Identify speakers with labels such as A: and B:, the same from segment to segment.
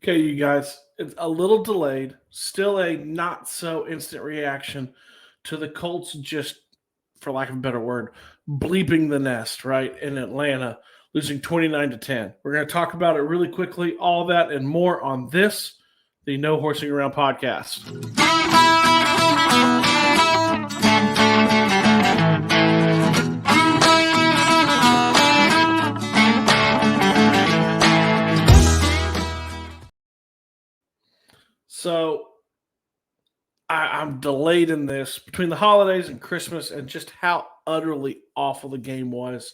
A: Okay, you guys, it's a little delayed, still a not so instant reaction to the Colts just, for lack of a better word, bleeping the nest, right, in Atlanta, losing 29-10. We're going to talk about it really quickly, all that and more on this, the No Horsing Around podcast. So I'm delayed in this between the holidays and Christmas and just how utterly awful the game was.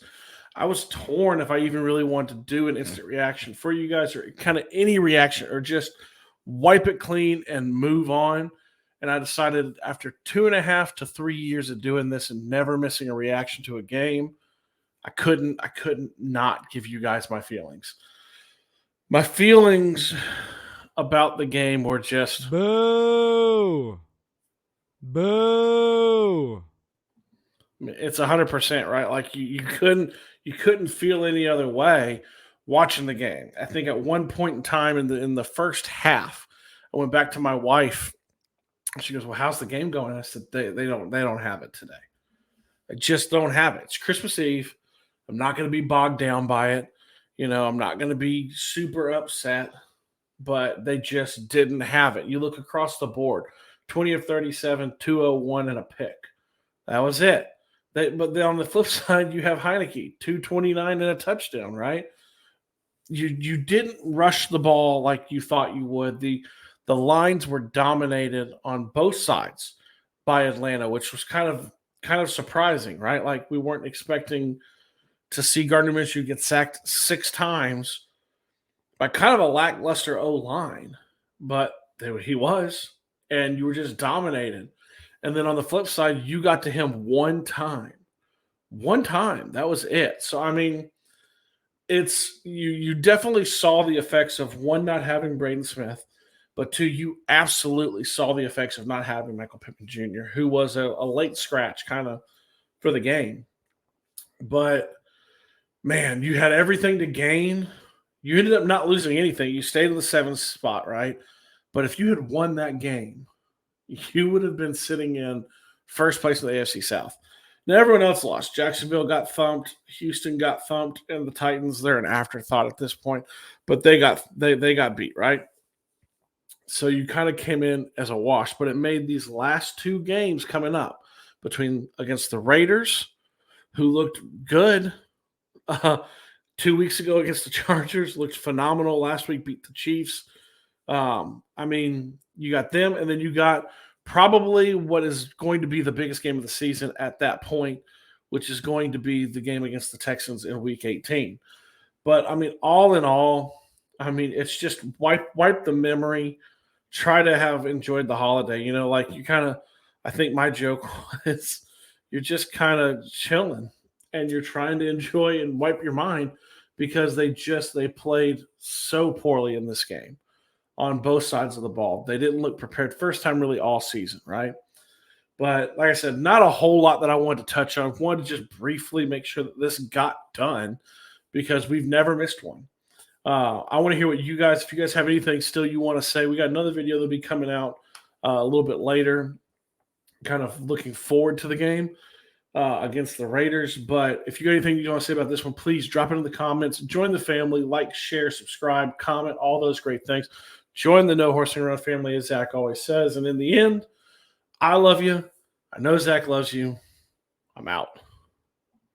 A: I was torn if I even really wanted to do an instant reaction for you guys or kind of any reaction or just wipe it clean and move on. And I decided after 2.5 to 3 years of doing this and never missing a reaction to a game, I couldn't not give you guys my feelings. My feelings about the game were just
B: Boo! Boo!
A: it's 100% right. Like you couldn't feel any other way watching the game. I think at one point in time in the first half, I went back to my wife. She goes, "Well, how's the game going?" I said, "They don't have it today. They just don't have it. It's Christmas Eve. I'm not going to be bogged down by it. I'm not going to be super upset, but they just didn't have it. You look across the board, 20 of 37, 201 and a pick. That was it. But then on the flip side, you have Heineke, 229 and a touchdown, right? You didn't rush the ball like you thought you would. The lines were dominated on both sides by Atlanta, which was kind of surprising, right? Like we weren't expecting to see Gardner Minshew get sacked 6 times by kind of a lackluster O line, but he was, and you were just dominated. And then on the flip side, you got to him one time. That was it. So I mean, it's you definitely saw the effects of one not having Braden Smith, but two, you absolutely saw the effects of not having Michael Pittman Jr., who was a late scratch kind of for the game. But man, you had everything to gain. You ended up not losing anything. You stayed in the 7th spot, right? But if you had won that game, you would have been sitting in first place in the AFC South. Now, everyone else lost. Jacksonville got thumped. Houston got thumped. And the Titans, they're an afterthought at this point. But they got beat, right? So you kind of came in as a wash. But it made these last 2 games coming up against the Raiders, who looked good 2 weeks ago against the Chargers, looked phenomenal. Last week beat the Chiefs. I mean, you got them, and then you got probably what is going to be the biggest game of the season at that point, which is going to be the game against the Texans in Week 18. But I mean, all in all, I mean, it's just wipe the memory. Try to have enjoyed the holiday. Like you kind of. I think my joke was you're just kind of chilling and you're trying to enjoy and wipe your mind because they played so poorly in this game on both sides of the ball. They didn't look prepared. First time really all season, right? But like I said, not a whole lot that I wanted to touch on. I wanted to just briefly make sure that this got done because we've never missed one. I want to hear what if you guys have anything still you want to say. We got another video that'll be coming out a little bit later, kind of looking forward to the game against the Raiders. But if you got anything you want to say about this one, please drop it in the comments. Join the family, like, share, subscribe, comment, all those great things. Join the No Horsing Around family, as Zach always says. And in the end, I love you. I know Zach loves you. I'm out.